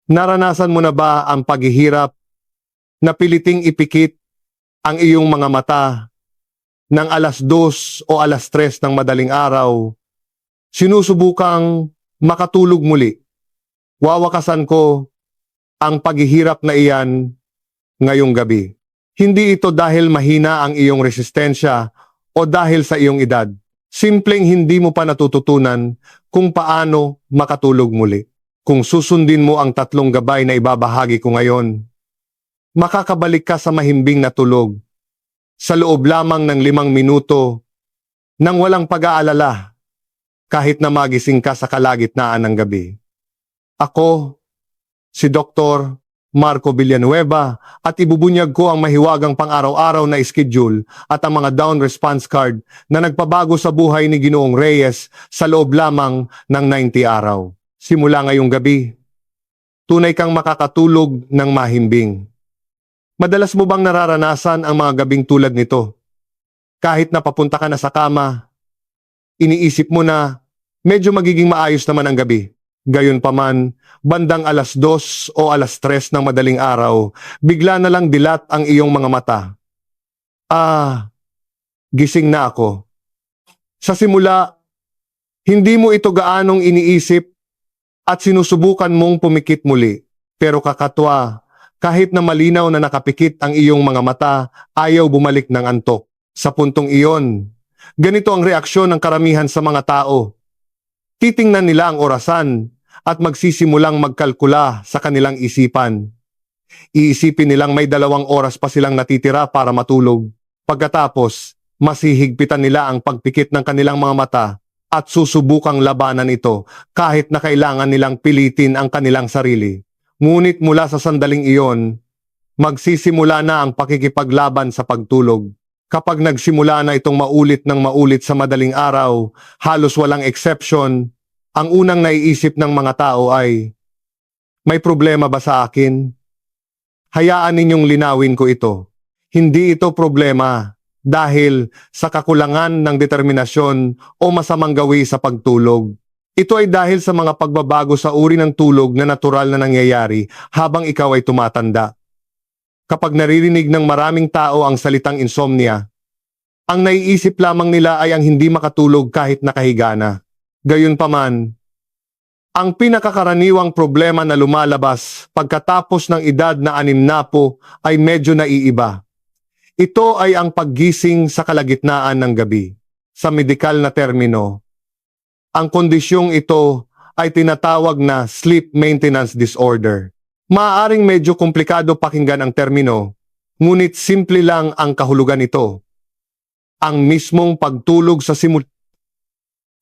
Naranasan mo na ba ang paghihirap na piliting ipikit ang iyong mga mata ng 2:00 o 3:00 ng madaling araw? Sinusubukang makatulog muli. Wawakasan ko ang paghihirap na iyan ngayong gabi. Hindi ito dahil mahina ang iyong resistensya o dahil sa iyong edad. Simpleng hindi mo pa natututunan kung paano makatulog muli. Kung susundin mo ang 3 gabay na ibabahagi ko ngayon, makakabalik ka sa mahimbing na tulog sa loob lamang ng 5 minuto nang walang pag-aalala kahit na magising ka sa kalagitnaan ng gabi. Ako, si Dr. Marco Villanueva, at ibubunyag ko ang mahiwagang pang-araw-araw na schedule at ang mga down response card na nagpabago sa buhay ni Ginoong Reyes sa loob lamang ng 90 araw. Simula ngayong gabi, tunay kang makakatulog ng mahimbing. Madalas mo bang nararanasan ang mga gabing tulad nito? Kahit na papunta ka na sa kama, iniisip mo na medyo magiging maayos naman ang gabi. Gayunpaman, bandang 2:00 o 3:00 ng madaling araw, bigla na lang dilat ang iyong mga mata. Gising na ako. Sa simula, hindi mo ito gaanong iniisip at sinusubukan mong pumikit muli. Pero kakatwa, kahit na malinaw na nakapikit ang iyong mga mata, ayaw bumalik ng antok. Sa puntong iyon, ganito ang reaksyon ng karamihan sa mga tao. Titingnan nila ang orasan at magsisimulang magkalkula sa kanilang isipan. Iisipin nilang may 2 oras pa silang natitira para matulog. Pagkatapos, masihigpitan nila ang pagpikit ng kanilang mga mata at susubukang labanan ito kahit na kailangan nilang pilitin ang kanilang sarili. Ngunit mula sa sandaling iyon, magsisimula na ang pakikipaglaban sa pagtulog. Kapag nagsimula na itong maulit ng maulit sa madaling araw, halos walang exception, ang unang naiisip ng mga tao ay, may problema ba sa akin? Hayaan ninyong linawin ko ito. Hindi ito problema dahil sa kakulangan ng determinasyon o masamang gawi sa pagtulog. Ito ay dahil sa mga pagbabago sa uri ng tulog na natural na nangyayari habang ikaw ay tumatanda. Kapag naririnig ng maraming tao ang salitang insomnia, ang naiisip lamang nila ay ang hindi makatulog kahit nakahiga na. Gayunpaman, ang pinakakaraniwang problema na lumalabas pagkatapos ng edad na 60 ay medyo naiiba. Ito ay ang paggising sa kalagitnaan ng gabi. Sa medikal na termino, ang kondisyong ito ay tinatawag na sleep maintenance disorder. Maaaring medyo komplikado pakinggan ang termino, ngunit simple lang ang kahulugan nito. Ang mismong pagtulog sa simula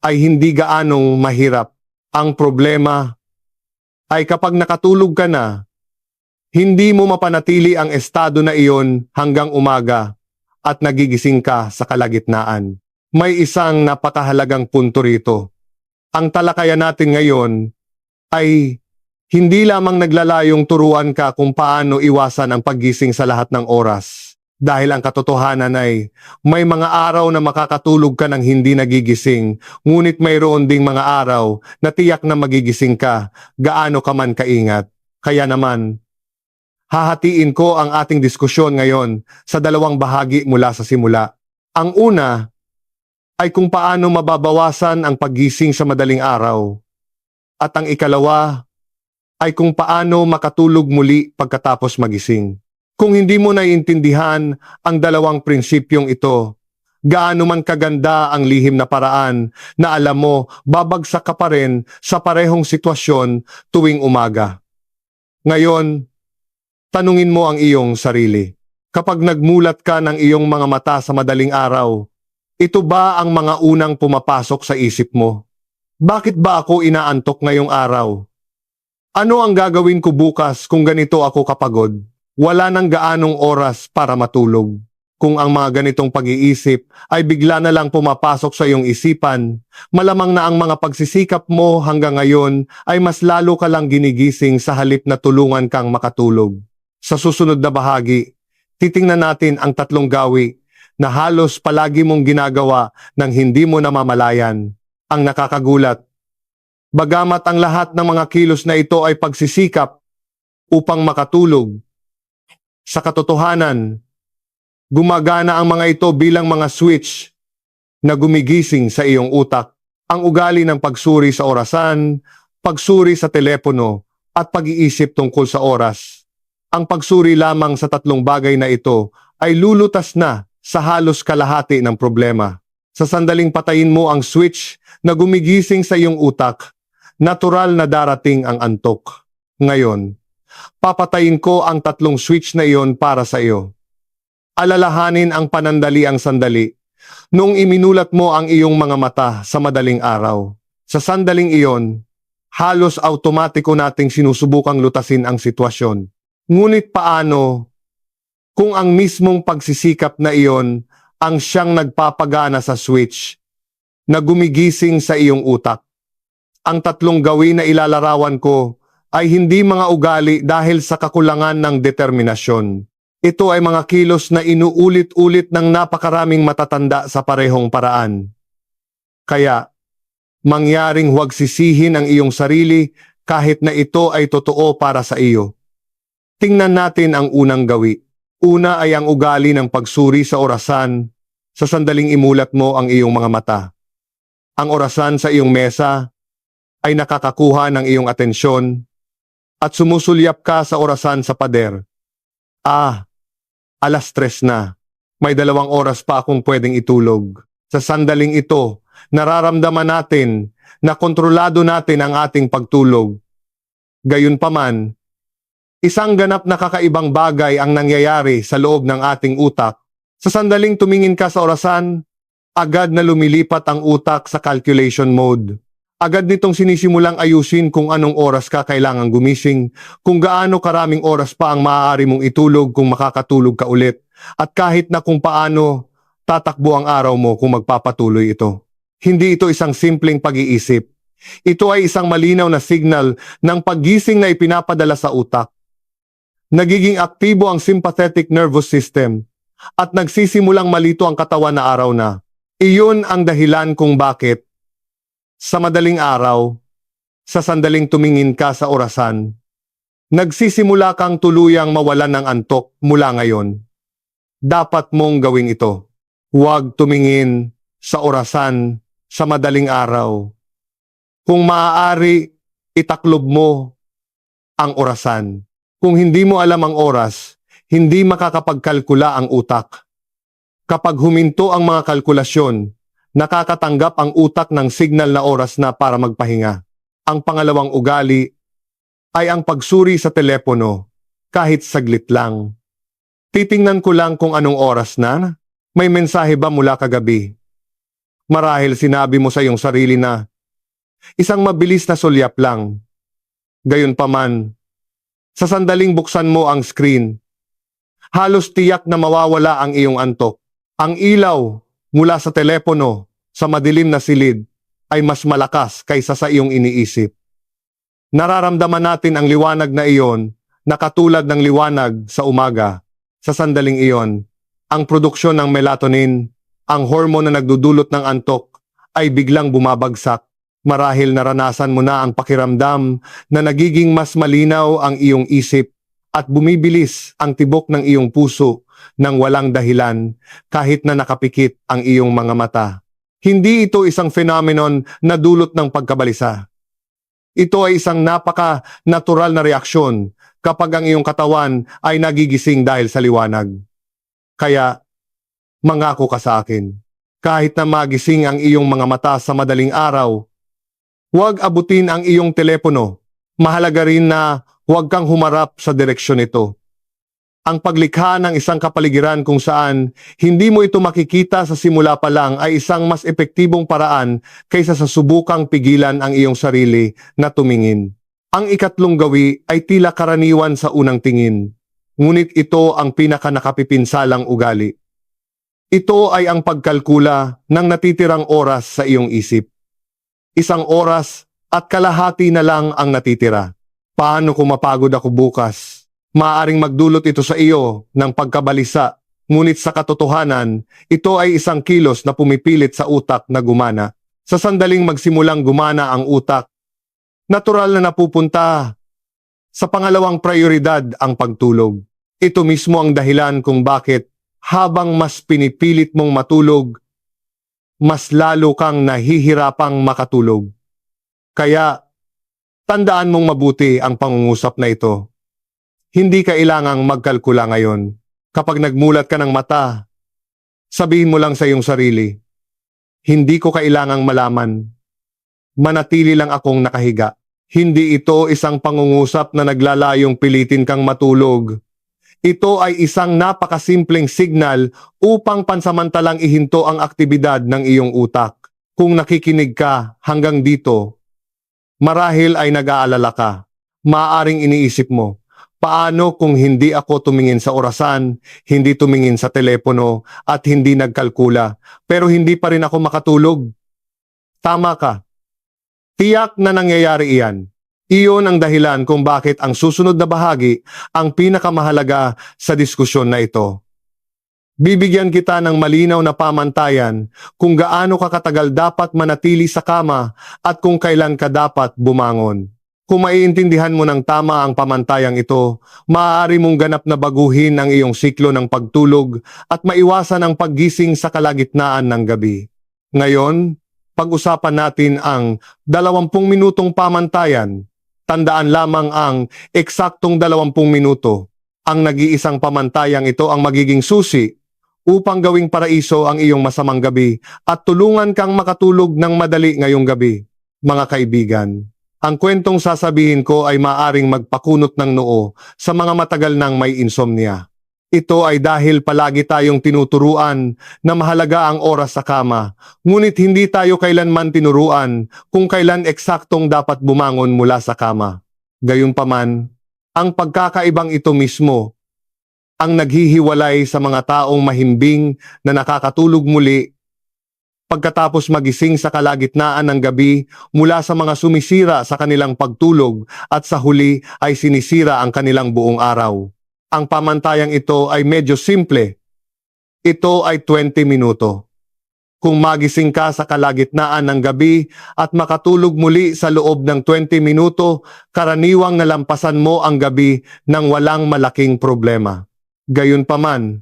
ay hindi gaanong mahirap. Ang problema ay kapag nakatulog ka na, hindi mo mapanatili ang estado na iyon hanggang umaga at nagigising ka sa kalagitnaan. May isang napakahalagang punto rito. Ang talakayan natin ngayon ay hindi lamang naglalayong turuan ka kung paano iwasan ang paggising sa lahat ng oras. Dahil ang katotohanan ay may mga araw na makakatulog ka ng hindi nagigising, ngunit mayroon ding mga araw na tiyak na magigising ka, gaano ka man kaingat. Kaya naman, hahatiin ko ang ating diskusyon ngayon sa 2 bahagi mula sa simula. Ang una ay kung paano mababawasan ang paggising sa madaling araw. At ang ikalawa ay kung paano makatulog muli pagkatapos magising. Kung hindi mo naiintindihan ang 2 prinsipyong ito, gaano man kaganda ang lihim na paraan na alam mo babagsak ka pa rin sa parehong sitwasyon tuwing umaga. Ngayon, tanungin mo ang iyong sarili. Kapag nagmulat ka ng iyong mga mata sa madaling araw, ito ba ang mga unang pumapasok sa isip mo? Bakit ba ako inaantok ngayong araw? Ano ang gagawin ko bukas kung ganito ako kapagod? Wala nang gaanong oras para matulog. Kung ang mga ganitong pag-iisip ay bigla na lang pumapasok sa iyong isipan, malamang na ang mga pagsisikap mo hanggang ngayon ay mas lalo ka lang ginigising sa halip na tulungan kang makatulog. Sa susunod na bahagi, titingnan natin ang 3 gawi na halos palagi mong ginagawa nang hindi mo namamalayan. Ang nakakagulat, bagamat ang lahat ng mga kilos na ito ay pagsisikap upang makatulog. Sa katotohanan, gumagana ang mga ito bilang mga switch na gumigising sa iyong utak. Ang ugali ng pagsuri sa orasan, pagsuri sa telepono, at pag-iisip tungkol sa oras. Ang pagsuri lamang sa tatlong bagay na ito ay lulutas na sa halos kalahati ng problema. Sa sandaling patayin mo ang switch na gumigising sa iyong utak, natural na darating ang antok. Ngayon, papatayin ko ang tatlong switch na iyon para sa iyo. Alalahanin ang panandaliang sandali noong iminulat mo ang iyong mga mata sa madaling araw. Sa sandaling iyon, halos automatiko nating sinusubukang lutasin ang sitwasyon. Ngunit paano kung ang mismong pagsisikap na iyon ang siyang nagpapagana sa switch na gumigising sa iyong utak? Ang tatlong gawin na ilalarawan ko ay hindi mga ugali dahil sa kakulangan ng determinasyon. Ito ay mga kilos na inuulit-ulit ng napakaraming matatanda sa parehong paraan. Kaya, mangyaring huwag sisihin ang iyong sarili kahit na ito ay totoo para sa iyo. Tingnan natin ang unang gawi. Una ay ang ugali ng pagsuri sa orasan sa sandaling imulat mo ang iyong mga mata. Ang orasan sa iyong mesa ay nakakakuha ng iyong atensyon at sumusulyap ka sa orasan sa pader. Alas 3 na. May 2 oras pa akong pwedeng itulog. Sa sandaling ito, nararamdaman natin na kontrolado natin ang ating pagtulog. Gayunpaman, isang ganap na kakaibang bagay ang nangyayari sa loob ng ating utak. Sa sandaling tumingin ka sa orasan, agad na lumilipat ang utak sa calculation mode. Agad nitong sinisimulang ayusin kung anong oras ka kailangang gumising, kung gaano karaming oras pa ang maaari mong itulog kung makakatulog ka ulit, at kahit na kung paano tatakbo ang araw mo kung magpapatuloy ito. Hindi ito isang simpleng pag-iisip. Ito ay isang malinaw na signal ng paggising na ipinapadala sa utak. Nagiging aktibo ang sympathetic nervous system at nagsisimulang malito ang katawan na araw na. Iyon ang dahilan kung bakit sa madaling araw, sa sandaling tumingin ka sa orasan, nagsisimula kang tuluyang mawalan ng antok mula ngayon. Dapat mong gawin ito. Huwag tumingin sa orasan sa madaling araw. Kung maaari, itaklob mo ang orasan. Kung hindi mo alam ang oras, hindi makakapagkalkula ang utak. Kapag huminto ang mga kalkulasyon, nakakatanggap ang utak ng signal na oras na para magpahinga. Ang pangalawang ugali ay ang pagsuri sa telepono kahit saglit lang. Titingnan ko lang kung anong oras na. May mensahe ba mula kagabi? Marahil sinabi mo sa iyong sarili na isang mabilis na sulyap lang. Gayunpaman, sa sandaling buksan mo ang screen, halos tiyak na mawawala ang iyong antok. Ang ilaw mula sa telepono sa madilim na silid ay mas malakas kaysa sa iyong iniisip. Nararamdaman natin ang liwanag na iyon na katulad ng liwanag sa umaga. Sa sandaling iyon, ang produksyon ng melatonin, ang hormone na nagdudulot ng antok, ay biglang bumabagsak. Marahil naranasan mo na ang pakiramdam na nagiging mas malinaw ang iyong isip at bumibilis ang tibok ng iyong puso nang walang dahilan kahit na nakapikit ang iyong mga mata. Hindi ito isang phenomenon na dulot ng pagkabalisa. Ito ay isang napaka-natural na reaksyon kapag ang iyong katawan ay nagigising dahil sa liwanag. Kaya, mangako ka sa akin, kahit na magising ang iyong mga mata sa madaling araw, huwag abutin ang iyong telepono. Mahalaga rin na huwag kang humarap sa direksyon nito. Ang paglikha ng isang kapaligiran kung saan hindi mo ito makikita sa simula pa lang ay isang mas epektibong paraan kaysa sa subukang pigilan ang iyong sarili na tumingin. Ang ikatlong gawi ay tila karaniwan sa unang tingin, ngunit ito ang pinaka-nakapipinsalang ugali. Ito ay ang pagkalkula ng natitirang oras sa iyong isip. 1 oras at kalahati na lang ang natitira. Paano kung mapagod ako bukas? Maaaring magdulot ito sa iyo ng pagkabalisa, ngunit sa katotohanan, ito ay isang kilos na pumipilit sa utak na gumana. Sa sandaling magsimulang gumana ang utak, natural na napupunta Sa pangalawang prioridad ang pagtulog. Ito mismo ang dahilan kung bakit habang mas pinipilit mong matulog, mas lalo kang nahihirapang makatulog. Kaya, tandaan mong mabuti ang pangungusap na ito. Hindi kailangang magkalkula ngayon. Kapag nagmulat ka ng mata, sabihin mo lang sa iyong sarili, hindi ko kailangang malaman. Manatili lang akong nakahiga. Hindi ito isang pangungusap na naglalayong pilitin kang matulog. Ito ay isang napakasimpleng signal upang pansamantalang ihinto ang aktibidad ng iyong utak. Kung nakikinig ka hanggang dito, marahil ay nag-aalala ka. Maaaring iniisip mo, paano kung hindi ako tumingin sa orasan, hindi tumingin sa telepono, at hindi nagkalkula, pero hindi pa rin ako makatulog? Tama ka. Tiyak na nangyayari iyan. Iyon ang dahilan kung bakit ang susunod na bahagi ang pinakamahalaga sa diskusyon na ito. Bibigyan kita ng malinaw na pamantayan kung gaano ka katagal dapat manatili sa kama at kung kailan ka dapat bumangon. Kung maiintindihan mo ng tama ang pamantayang ito, maaari mong ganap na baguhin ang iyong siklo ng pagtulog at maiwasan ang paggising sa kalagitnaan ng gabi. Ngayon, pag-usapan natin ang 20 minutong pamantayan. Tandaan lamang ang eksaktong 20 minuto. Ang nag-iisang pamantayang ito ang magiging susi upang gawing paraiso ang iyong masamang gabi at tulungan kang makatulog ng madali ngayong gabi. Mga kaibigan, ang kwentong sasabihin ko ay maaring magpakunot ng noo sa mga matagal nang may insomnia. Ito ay dahil palagi tayong tinuturuan na mahalaga ang oras sa kama, ngunit hindi tayo kailanman tinuruan kung kailan eksaktong dapat bumangon mula sa kama. Gayunpaman, ang pagkakaibang ito mismo ang naghihiwalay sa mga taong mahimbing na nakakatulog muli pagkatapos magising sa kalagitnaan ng gabi mula sa mga sumisira sa kanilang pagtulog at sa huli ay sinisira ang kanilang buong araw. Ang pamantayang ito ay medyo simple. Ito ay 20 minuto. Kung magising ka sa kalagitnaan ng gabi at makatulog muli sa loob ng 20 minuto, karaniwang nalampasan mo ang gabi nang walang malaking problema. Gayunpaman,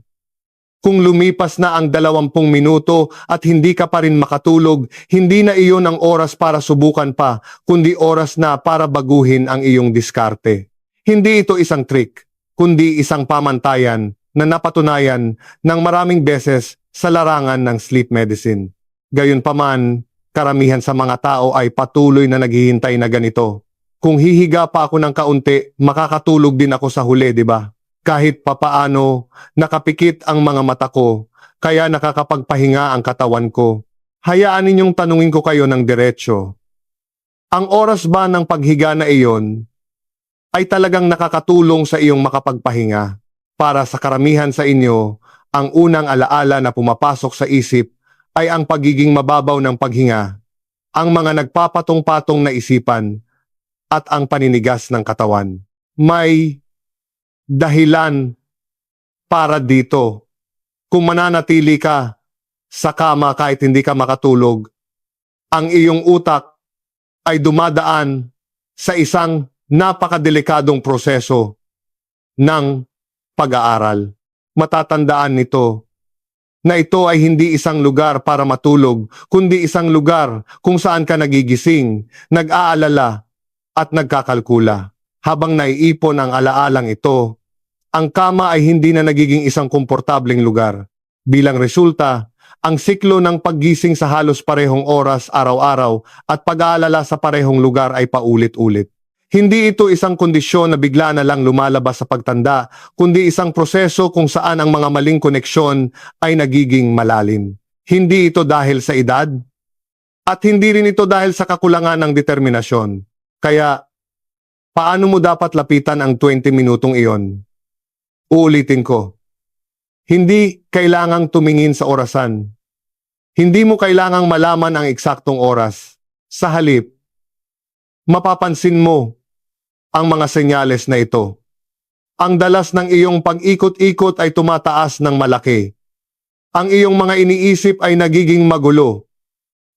kung lumipas na ang 20 minuto at hindi ka pa rin makatulog, hindi na iyon ang oras para subukan pa, kundi oras na para baguhin ang iyong diskarte. Hindi ito isang trick, kundi isang pamantayan na napatunayan ng maraming beses sa larangan ng sleep medicine. Gayunpaman, karamihan sa mga tao ay patuloy na naghihintay na ganito. Kung hihiga pa ako ng kaunti, makakatulog din ako sa huli, di ba? Kahit papaano, nakapikit ang mga mata ko, kaya nakakapagpahinga ang katawan ko. Hayaan ninyong tanungin ko kayo ng diretsyo. Ang oras ba ng paghiga na iyon ay talagang nakakatulong sa iyong makapagpahinga? Para sa karamihan sa inyo, ang unang alaala na pumapasok sa isip ay ang pagiging mababaw ng paghinga, ang mga nagpapatong-patong na isipan, at ang paninigas ng katawan. May dahilan para dito. Kung mananatili ka sa kama kahit hindi ka makatulog, ang iyong utak ay dumadaan sa isang napakadelikadong proseso ng pag-aaral. Matatandaan nito na ito ay hindi isang lugar para matulog, kundi isang lugar kung saan ka nagigising, nag-aalala at nagkakalkula. Habang naiipon ang alaalang ito, ang kama ay hindi na nagiging isang komportableng lugar. Bilang resulta, ang siklo ng paggising sa halos parehong oras araw-araw at pag-aalala sa parehong lugar ay paulit-ulit. Hindi ito isang kondisyon na bigla na lang lumalabas sa pagtanda, kundi isang proseso kung saan ang mga maling koneksyon ay nagiging malalim. Hindi ito dahil sa edad, at hindi rin ito dahil sa kakulangan ng determinasyon. Kaya, paano mo dapat lapitan ang 20 minutong iyon? Uulitin ko. Hindi kailangang tumingin sa orasan. Hindi mo kailangang malaman ang eksaktong oras. Sa halip, mapapansin mo ang mga senyales na ito. Ang dalas ng iyong pag-ikot-ikot ay tumataas ng malaki. Ang iyong mga iniisip ay nagiging magulo.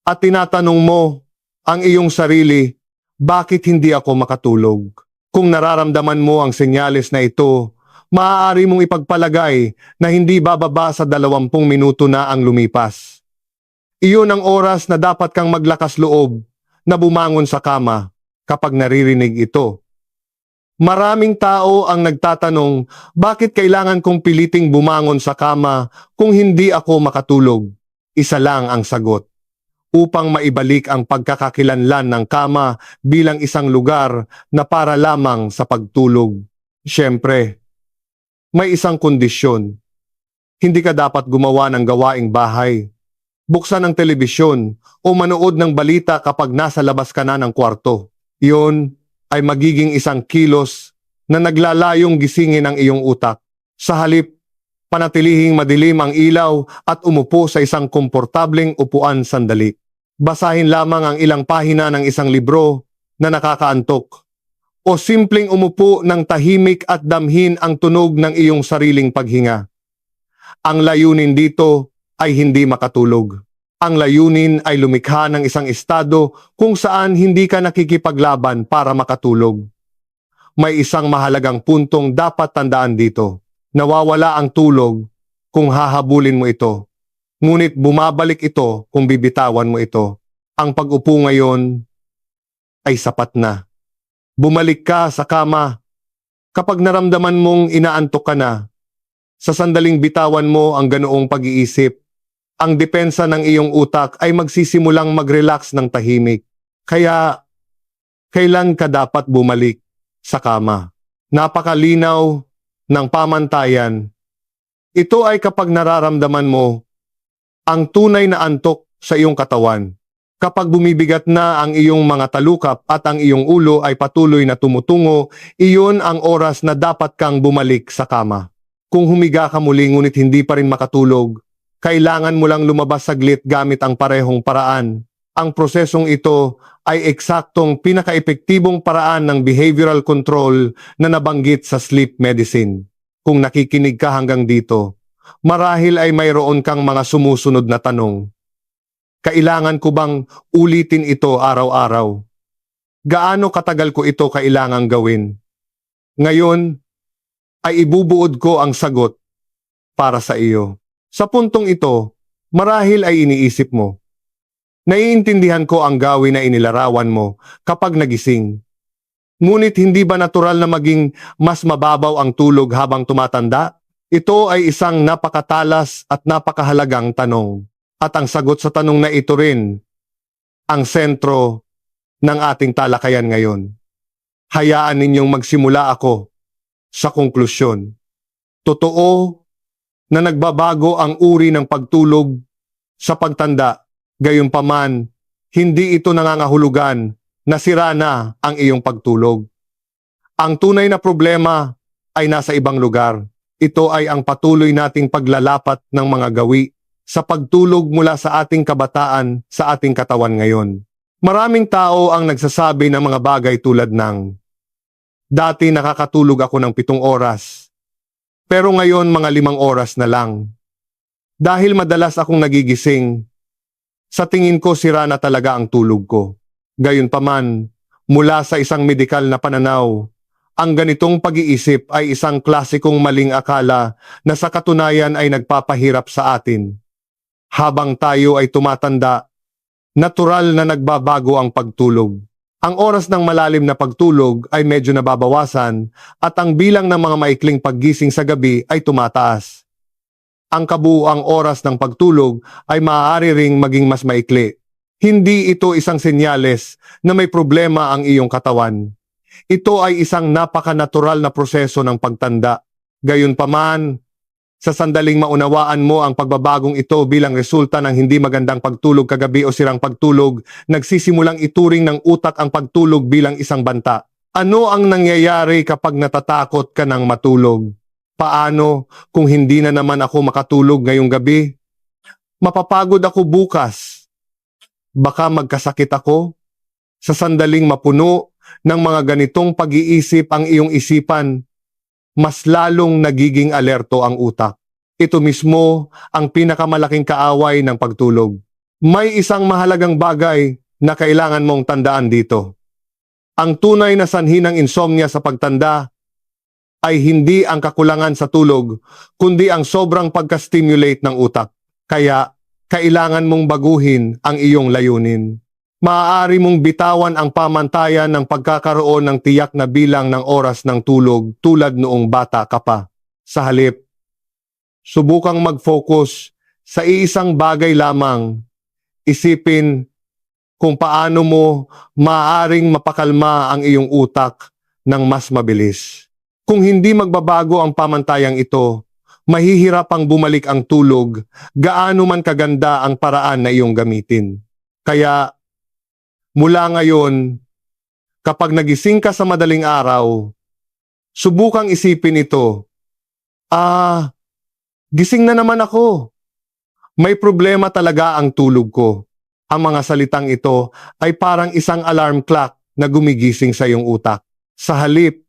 At tinatanong mo ang iyong sarili, bakit hindi ako makatulog? Kung nararamdaman mo ang senyales na ito, maaari mong ipagpalagay na hindi bababa sa 20 minuto na ang lumipas. Iyon ang oras na dapat kang maglakas loob na bumangon sa kama kapag naririnig ito. Maraming tao ang nagtatanong, bakit kailangan kong piliting bumangon sa kama kung hindi ako makatulog? Isa lang ang sagot. Upang maibalik ang pagkakakilanlan ng kama bilang isang lugar na para lamang sa pagtulog. Siyempre, may isang kondisyon. Hindi ka dapat gumawa ng gawaing bahay. Buksan ang telebisyon o manood ng balita kapag nasa labas ka na ng kwarto. Iyon ay magiging isang kilos na naglalayong gisingin ang iyong utak. Sa halip, panatilihing madilim ang ilaw at umupo sa isang komportableng upuan sandali. Basahin lamang ang ilang pahina ng isang libro na nakakaantok. O simpleng umupo ng tahimik at damhin ang tunog ng iyong sariling paghinga. Ang layunin dito ay hindi makatulog. Ang layunin ay lumikha ng isang estado kung saan hindi ka nakikipaglaban para makatulog. May isang mahalagang puntong dapat tandaan dito. Nawawala ang tulog kung hahabulin mo ito. Ngunit bumabalik ito kung bibitawan mo ito. Ang pag-upo ngayon ay sapat na. Bumalik ka sa kama kapag naramdaman mong inaantok ka na. Sa sandaling bitawan mo ang ganoong pag-iisip, ang depensa ng iyong utak ay magsisimulang mag-relax ng tahimik. Kaya, kailan ka dapat bumalik sa kama? Napakalinaw ng pamantayan. Ito ay kapag nararamdaman mo ang tunay na antok sa iyong katawan. Kapag bumibigat na ang iyong mga talukap at ang iyong ulo ay patuloy na tumutungo, iyon ang oras na dapat kang bumalik sa kama. Kung humiga ka muli ngunit hindi pa rin makatulog, kailangan mo lang lumabas saglit gamit ang parehong paraan. Ang prosesong ito ay eksaktong pinaka-epektibong paraan ng behavioral control na nabanggit sa sleep medicine. Kung nakikinig ka hanggang dito, marahil ay mayroon kang mga sumusunod na tanong. Kailangan ko bang ulitin ito araw-araw? Gaano katagal ko ito kailangang gawin? Ngayon, ay ibubuod ko ang sagot para sa iyo. Sa puntong ito, marahil ay iniisip mo. Naiintindihan ko ang gawin na inilarawan mo kapag nagising. Ngunit hindi ba natural na maging mas mababaw ang tulog habang tumatanda? Ito ay isang napakatalas at napakahalagang tanong. At ang sagot sa tanong na ito rin ang sentro ng ating talakayan ngayon. Hayaan ninyong magsimula ako sa konklusyon. Totoo na nagbabago ang uri ng pagtulog sa pagtanda. Gayunpaman, hindi ito nangangahulugan na sira na ang iyong pagtulog. Ang tunay na problema ay nasa ibang lugar. Ito ay ang patuloy nating paglalapat ng mga gawi sa pagtulog mula sa ating kabataan sa ating katawan ngayon. Maraming tao ang nagsasabi ng mga bagay tulad ng, dati nakakatulog ako ng 7 oras, pero ngayon mga 5 oras na lang. Dahil madalas akong nagigising, sa tingin ko sira na talaga ang tulog ko. Gayunpaman, mula sa isang medikal na pananaw, ang ganitong pag-iisip ay isang klasikong maling akala na sa katunayan ay nagpapahirap sa atin. Habang tayo ay tumatanda, natural na nagbabago ang pagtulog. Ang oras ng malalim na pagtulog ay medyo nababawasan at ang bilang ng mga maikling paggising sa gabi ay tumataas. Ang kabuuang oras ng pagtulog ay maaari ring maging mas maikli. Hindi ito isang senyales na may problema ang iyong katawan. Ito ay isang napaka-natural na proseso ng pagtanda. Gayunpaman, sa sandaling maunawaan mo ang pagbabagong ito bilang resulta ng hindi magandang pagtulog kagabi o sirang pagtulog, nagsisimulang ituring ng utak ang pagtulog bilang isang banta. Ano ang nangyayari kapag natatakot ka ng matulog? Paano kung hindi na naman ako makatulog ngayong gabi? Mapapagod ako bukas. Baka magkasakit ako? Sa sandaling mapuno ng mga ganitong pag-iisip ang iyong isipan, mas lalong nagiging alerto ang utak. Ito mismo ang pinakamalaking kaaway ng pagtulog. May isang mahalagang bagay na kailangan mong tandaan dito. Ang tunay na sanhi ng insomnia sa pagtanda ay hindi ang kakulangan sa tulog, kundi ang sobrang pagka-stimulate ng utak. Kaya, kailangan mong baguhin ang iyong layunin. Maaari mong bitawan ang pamantayan ng pagkakaroon ng tiyak na bilang ng oras ng tulog tulad noong bata ka pa. Sa halip, subukang mag-focus sa iisang bagay lamang. Isipin kung paano mo maaaring mapakalma ang iyong utak ng mas mabilis. Kung hindi magbabago ang pamantayang ito, mahihirapang bumalik ang tulog, gaano man kaganda ang paraan na iyong gamitin. Kaya, mula ngayon, kapag nagising ka sa madaling araw, subukang isipin ito. Gising na naman ako. May problema talaga ang tulog ko. Ang mga salitang ito ay parang isang alarm clock na gumigising sa iyong utak. Sa halip,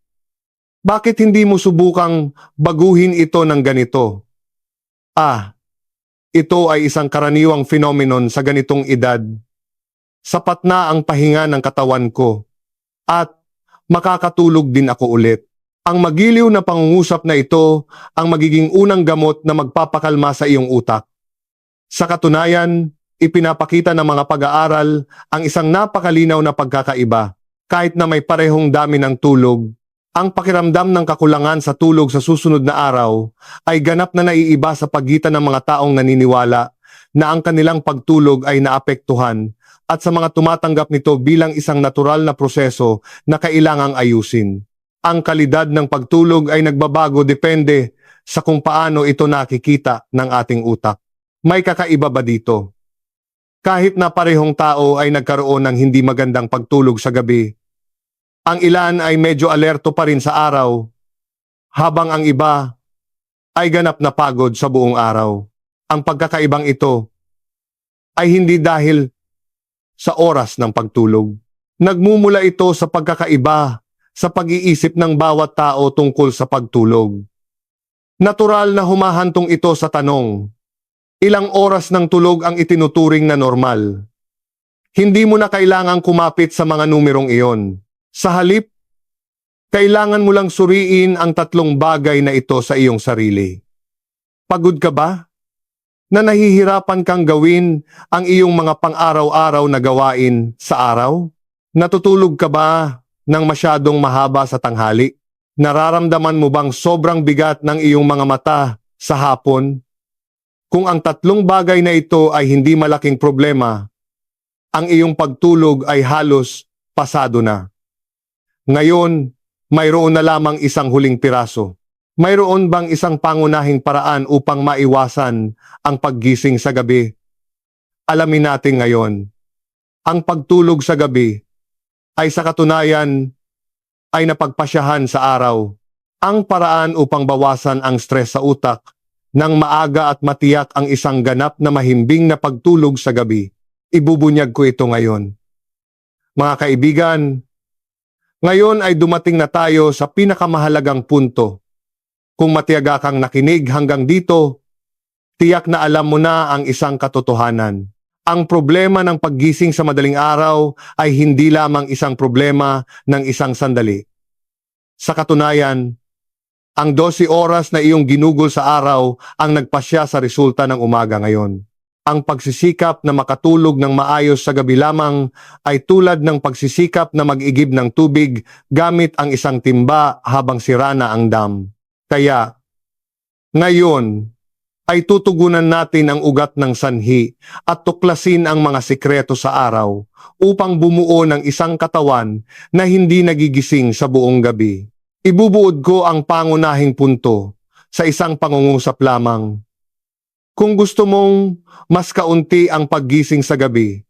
bakit hindi mo subukang baguhin ito ng ganito? Ito ay isang karaniwang phenomenon sa ganitong edad. Sapat na ang pahinga ng katawan ko at makakatulog din ako ulit. Ang magiliw na pangungusap na ito ang magiging unang gamot na magpapakalma sa iyong utak. Sa katunayan, ipinapakita ng mga pag-aaral ang isang napakalinaw na pagkakaiba. Kahit na may parehong dami ng tulog, ang pakiramdam ng kakulangan sa tulog sa susunod na araw ay ganap na naiiba sa pagitan ng mga taong naniniwala na ang kanilang pagtulog ay naapektuhan at sa mga tumatanggap nito bilang isang natural na proseso na kailangang ayusin. Ang kalidad ng pagtulog ay nagbabago depende sa kung paano ito nakikita ng ating utak. May kakaiba ba dito? Kahit na parehong tao ay nagkaroon ng hindi magandang pagtulog sa gabi, ang ilan ay medyo alerto pa rin sa araw, habang ang iba ay ganap na pagod sa buong araw. Ang pagkakaibang ito ay hindi dahil sa oras ng pagtulog. Nagmumula ito sa pagkakaiba sa pag-iisip ng bawat tao tungkol sa pagtulog. Natural na humahantong ito sa tanong, ilang oras ng tulog ang itinuturing na normal? Hindi mo na kailangang kumapit sa mga numerong iyon. Sa halip, kailangan mo lang suriin ang tatlong bagay na ito sa iyong sarili. Pagod ka ba? Na nahihirapan kang gawin ang iyong mga pang-araw-araw na gawain sa araw? Natutulog ka ba ng masyadong mahaba sa tanghali? Nararamdaman mo bang sobrang bigat ng iyong mga mata sa hapon? Kung ang tatlong bagay na ito ay hindi malaking problema, ang iyong pagtulog ay halos pasado na. Ngayon, mayroon na lamang isang huling piraso. Mayroon bang isang pangunahing paraan upang maiwasan ang paggising sa gabi? Alamin natin ngayon. Ang pagtulog sa gabi ay sa katunayan ay napagpasyahan sa araw. Ang paraan upang bawasan ang stress sa utak nang maaga at matiyak ang isang ganap na mahimbing na pagtulog sa gabi. Ibubunyag ko ito ngayon. Mga kaibigan, ngayon ay dumating na tayo sa pinakamahalagang punto. Kung matiyaga kang nakinig hanggang dito, tiyak na alam mo na ang isang katotohanan. Ang problema ng paggising sa madaling araw ay hindi lamang isang problema ng isang sandali. Sa katunayan, ang 12 oras na iyong ginugol sa araw ang nagpasya sa resulta ng umaga ngayon. Ang pagsisikap na makatulog ng maayos sa gabi lamang ay tulad ng pagsisikap na mag-igib ng tubig gamit ang isang timba habang sira na ang dam. Kaya, ngayon ay tutugunan natin ang ugat ng sanhi at tuklasin ang mga sikreto sa araw upang bumuo ng isang katawan na hindi nagigising sa buong gabi. Ibubuod ko ang pangunahing punto sa isang pangungusap lamang. Kung gusto mong mas kaunti ang paggising sa gabi,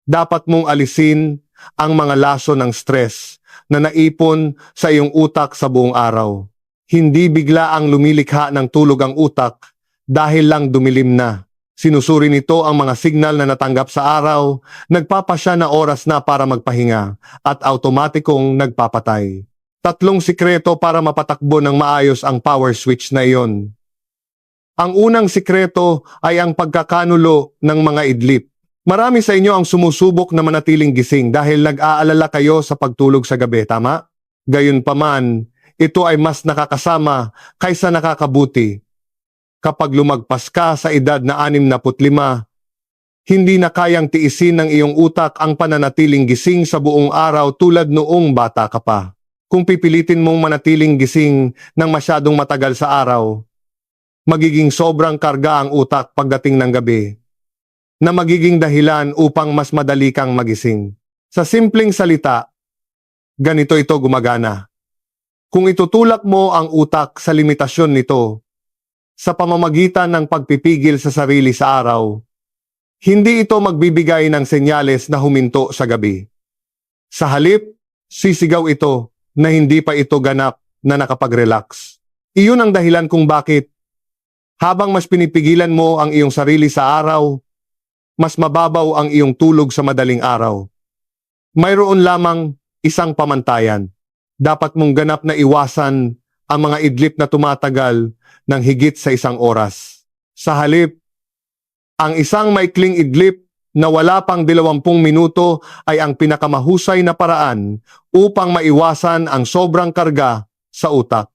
dapat mong alisin ang mga laso ng stress na naipon sa iyong utak sa buong araw. Hindi bigla ang lumilikha ng tulog ang utak dahil lang dumilim na. Sinusuri nito ang mga signal na natanggap sa araw, nagpapasya na oras na para magpahinga at automatikong nagpapatay. 3 sikreto para mapatakbo ng maayos ang power switch na iyon. Ang unang sikreto ay ang pagkakanulo ng mga idlip. Marami sa inyo ang sumusubok na manatiling gising dahil nag-aalala kayo sa pagtulog sa gabi, tama? Gayunpaman, ito ay mas nakakasama kaysa nakakabuti. Kapag lumagpas ka sa edad na 65, hindi na kayang tiisin ng iyong utak ang pananatiling gising sa buong araw tulad noong bata ka pa. Kung pipilitin mong manatiling gising ng masyadong matagal sa araw, magiging sobrang karga ang utak pagdating ng gabi, na magiging dahilan upang mas madali kang magising. Sa simpleng salita, ganito ito gumagana. Kung itutulak mo ang utak sa limitasyon nito, sa pamamagitan ng pagpipigil sa sarili sa araw, hindi ito magbibigay ng senyales na huminto sa gabi. Sa halip, sisigaw ito na hindi pa ito ganap na nakapag-relax. Iyon ang dahilan kung bakit, habang mas pinipigilan mo ang iyong sarili sa araw, mas mababaw ang iyong tulog sa madaling araw. Mayroon lamang isang pamantayan. Dapat mong ganap na iwasan ang mga idlip na tumatagal ng higit sa 1 oras. Sa halip, ang isang maikling idlip na wala pang 20 minuto ay ang pinakamahusay na paraan upang maiwasan ang sobrang karga sa utak.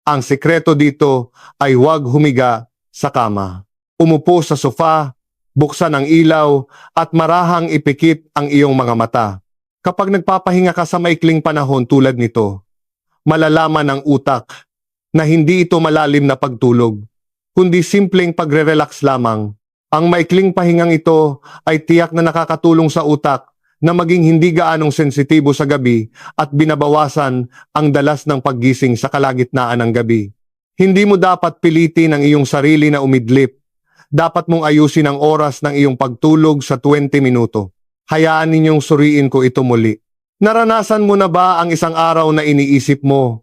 Ang sekreto dito ay huwag humiga sa kama. Umupo sa sofa, buksan ang ilaw at marahang ipikit ang iyong mga mata. Kapag nagpapahinga ka sa maikling panahon tulad nito, malalaman ng utak na hindi ito malalim na pagtulog, kundi simpleng pagre-relax lamang. Ang maikling pahingang ito ay tiyak na nakakatulong sa utak na maging hindi gaanong sensitibo sa gabi at binabawasan ang dalas ng paggising sa kalagitnaan ng gabi. Hindi mo dapat pilitin ang iyong sarili na umidlip. Dapat mong ayusin ang oras ng iyong pagtulog sa 20 minuto. Hayaan ninyong suriin ko ito muli. Naranasan mo na ba ang isang araw na iniisip mo,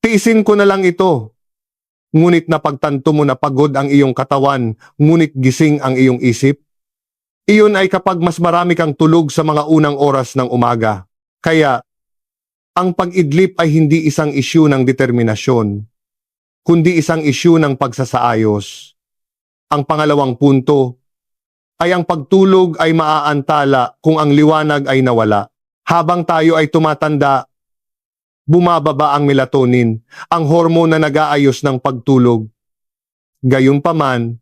tiisin ko na lang ito? Ngunit napagtanto mo na pagod ang iyong katawan, ngunit gising ang iyong isip? Iyon ay kapag mas marami kang tulog sa mga unang oras ng umaga. Kaya, ang pag-idlip ay hindi isang isyu ng determinasyon, kundi isang isyu ng pagsasaayos. Ang pangalawang punto ay ang pagtulog ay maaantala kung ang liwanag ay nawala. Habang tayo ay tumatanda, bumababa ang melatonin, ang hormone na nag-aayos ng pagtulog. Gayunpaman,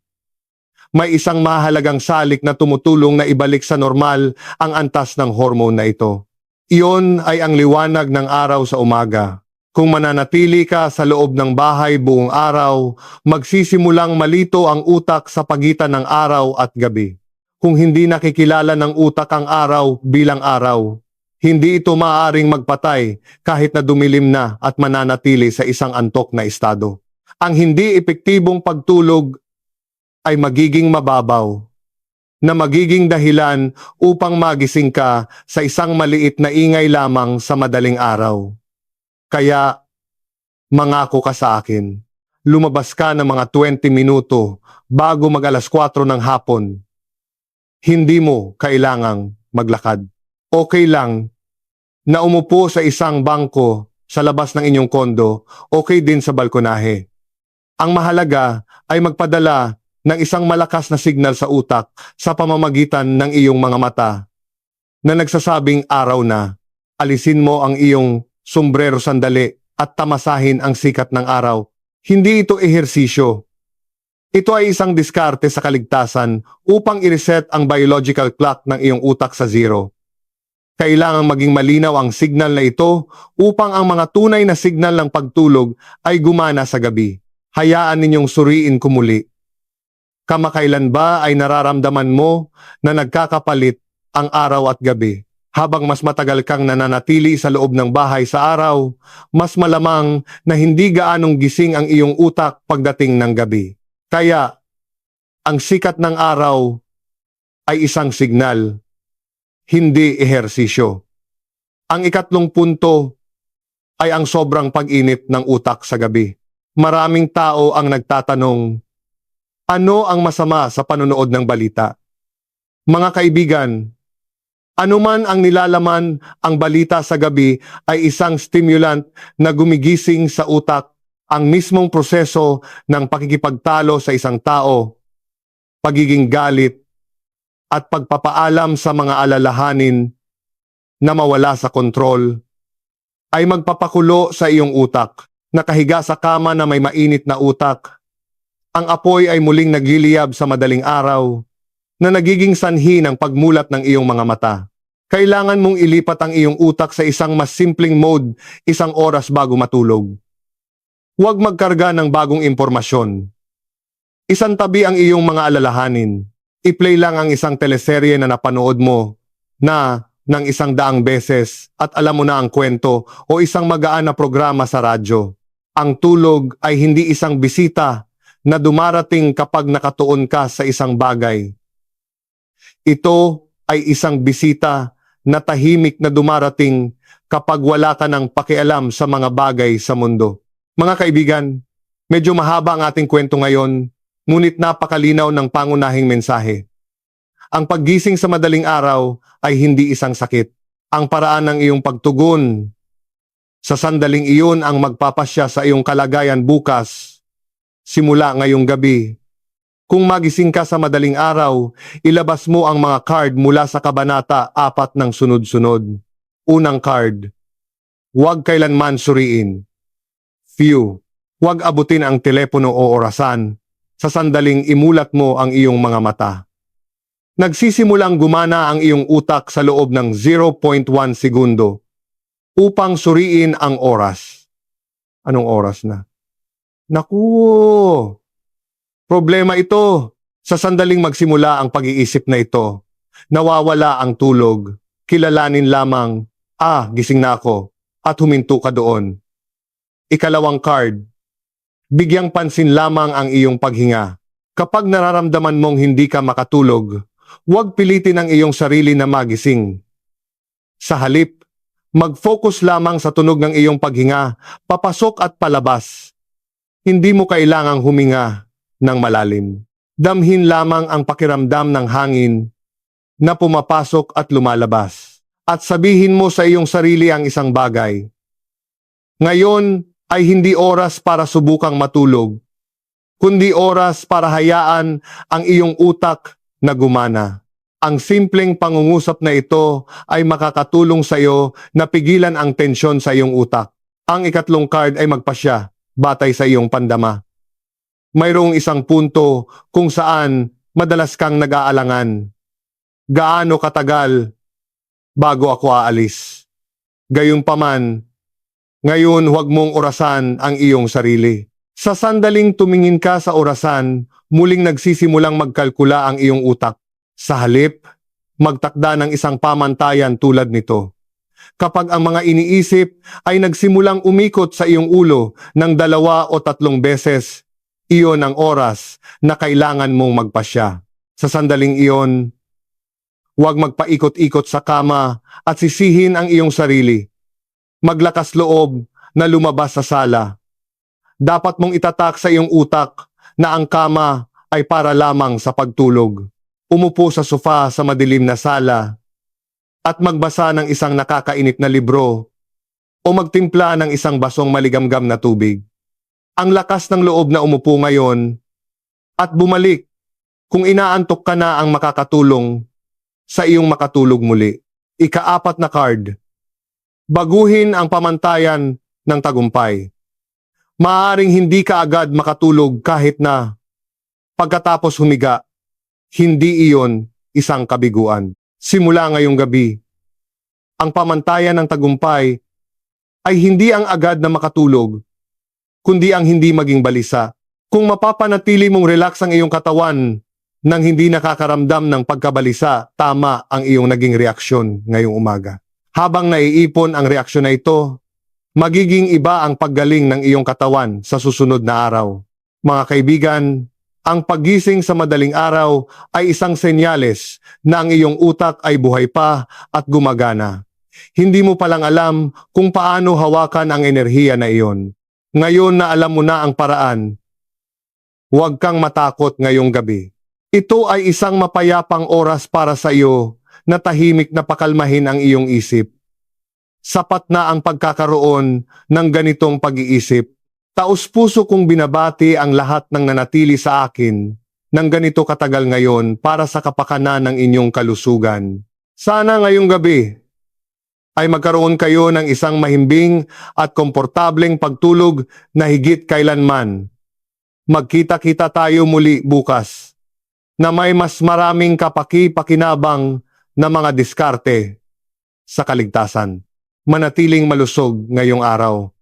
may isang mahalagang salik na tumutulong na ibalik sa normal ang antas ng hormone na ito. Iyon ay ang liwanag ng araw sa umaga. Kung mananatili ka sa loob ng bahay buong araw, magsisimulang malito ang utak sa pagitan ng araw at gabi. Kung hindi nakikilala ng utak ang araw bilang araw, hindi ito maaaring magpatay kahit na dumilim na at mananatili sa isang antok na estado. Ang hindi epektibong pagtulog ay magiging mababaw, na magiging dahilan upang magising ka sa isang maliit na ingay lamang sa madaling araw. Kaya, mangako ka sa akin, lumabas ka ng mga 20 minuto bago mag-alas 4 ng hapon. Hindi mo kailangang maglakad. Okay lang na umupo sa isang bangko sa labas ng inyong kondo, okay din sa balkonahe. Ang mahalaga ay magpadala ng isang malakas na signal sa utak sa pamamagitan ng iyong mga mata na nagsasabing araw na. Alisin mo ang iyong sombrero sandali at tamasahin ang sikat ng araw. Hindi ito ehersisyo. Ito ay isang diskarte sa kaligtasan upang i-reset ang biological clock ng iyong utak sa zero. Kailangang maging malinaw ang signal na ito upang ang mga tunay na signal ng pagtulog ay gumana sa gabi. Hayaan ninyong suriin ko muli. Kamakailan ba ay nararamdaman mo na nagkakapalit ang araw at gabi? Habang mas matagal kang nananatili sa loob ng bahay sa araw, mas malamang na hindi gaanong gising ang iyong utak pagdating ng gabi. Kaya, ang sikat ng araw ay isang signal, hindi ehersisyo. Ang ikatlong punto ay ang sobrang pag-init ng utak sa gabi. Maraming tao ang nagtatanong, ano ang masama sa panonood ng balita? Mga kaibigan, anuman ang nilalaman, ang balita sa gabi ay isang stimulant na gumigising sa utak ang mismong proseso ng pakikipagtalo sa isang tao, pagiging galit, at pagpapaalam sa mga alalahanin na mawala sa kontrol ay magpapakulo sa iyong utak. Nakahiga sa kama na may mainit na utak, ang apoy ay muling nagliliyab sa madaling araw na nagiging sanhi ng pagmulat ng iyong mga mata. Kailangan mong ilipat ang iyong utak sa isang mas simpleng mode 1 oras bago matulog. Huwag magkarga ng bagong impormasyon. Isantabi ang iyong mga alalahanin. I-play lang ang isang teleserye na napanood mo na ng 100 beses at alam mo na ang kwento o isang magaan na programa sa radyo. Ang tulog ay hindi isang bisita na dumarating kapag nakatuon ka sa isang bagay. Ito ay isang bisita na tahimik na dumarating kapag wala ka ng pakialam sa mga bagay sa mundo. Mga kaibigan, medyo mahaba ang ating kwento ngayon, ngunit napakalinaw ng pangunahing mensahe. Ang paggising sa madaling araw ay hindi isang sakit. Ang paraan ng iyong pagtugon sa sandaling iyon ang magpapasya sa iyong kalagayan bukas, simula ngayong gabi. Kung magising ka sa madaling araw, ilabas mo ang mga card mula sa kabanata 4 ng sunod-sunod. Unang card, huwag kailanman suriin. Few, huwag abutin ang telepono o orasan. Sa sandaling imulat mo ang iyong mga mata. Nagsisimulang gumana ang iyong utak sa loob ng 0.1 segundo upang suriin ang oras. Anong oras na? Naku! Problema ito. Sa sandaling magsimula ang pag-iisip na ito, nawawala ang tulog. Kilalanin lamang, gising na ako, at huminto ka doon. Ikalawang card, bigyang pansin lamang ang iyong paghinga. Kapag nararamdaman mong hindi ka makatulog, huwag pilitin ang iyong sarili na magising. Sa halip, mag-focus lamang sa tunog ng iyong paghinga, papasok at palabas. Hindi mo kailangang huminga ng malalim. Damhin lamang ang pakiramdam ng hangin na pumapasok at lumalabas. At sabihin mo sa iyong sarili ang isang bagay. Ngayon ay hindi oras para subukang matulog, kundi oras para hayaan ang iyong utak na gumana. Ang simpleng pangungusap na ito ay makakatulong sa iyo na pigilan ang tensyon sa iyong utak. Ang ikatlong card ay magpasya, batay sa iyong pandama. Mayroong isang punto kung saan madalas kang nag-aalangan. Gaano katagal bago ako aalis? Gayunpaman, ngayon huwag mong orasan ang iyong sarili. Sa sandaling tumingin ka sa orasan, muling nagsisimulang magkalkula ang iyong utak. Sa halip, magtakda ng isang pamantayan tulad nito. Kapag ang mga iniisip ay nagsimulang umikot sa iyong ulo ng 2 o 3 beses, iyon ang oras na kailangan mong magpasya. Sa sandaling iyon, huwag magpaikot-ikot sa kama at sisihin ang iyong sarili. Maglakas loob na lumabas sa sala. Dapat mong itatak sa iyong utak na ang kama ay para lamang sa pagtulog. Umupo sa sofa sa madilim na sala at magbasa ng isang nakakainit na libro o magtimpla ng isang basong maligamgam na tubig. Ang lakas ng loob na umupo ngayon at bumalik kung inaantok ka na ang makakatulong sa iyong makatulog muli. Ika-4 na card. Baguhin ang pamantayan ng tagumpay. Maaaring hindi ka agad makatulog kahit na pagkatapos humiga, hindi iyon isang kabiguan. Simula ngayong gabi, ang pamantayan ng tagumpay ay hindi ang agad na makatulog, kundi ang hindi maging balisa. Kung mapapanatili mong relax ang iyong katawan nang hindi nakakaramdam ng pagkabalisa, tama ang iyong naging reaksyon ngayong umaga. Habang naiipon ang reaksyon na ito, magiging iba ang paggaling ng iyong katawan sa susunod na araw. Mga kaibigan, ang paggising sa madaling araw ay isang senyales na ang iyong utak ay buhay pa at gumagana. Hindi mo palang alam kung paano hawakan ang enerhiya na iyon. Ngayon na alam mo na ang paraan, huwag kang matakot ngayong gabi. Ito ay isang mapayapang oras para sa iyo na tahimik na pakalmahin ang iyong isip. Sapat na ang pagkakaroon ng ganitong pag-iisip. Taos-puso kong binabati ang lahat ng nanatili sa akin ng ganito katagal ngayon para sa kapakanan ng inyong kalusugan. Sana ngayong gabi ay magkaroon kayo ng isang mahimbing at komportableng pagtulog na higit kailanman. Magkita-kita tayo muli bukas na may mas maraming kapaki-pakinabang na mga diskarte sa kaligtasan. Manatiling malusog ngayong araw.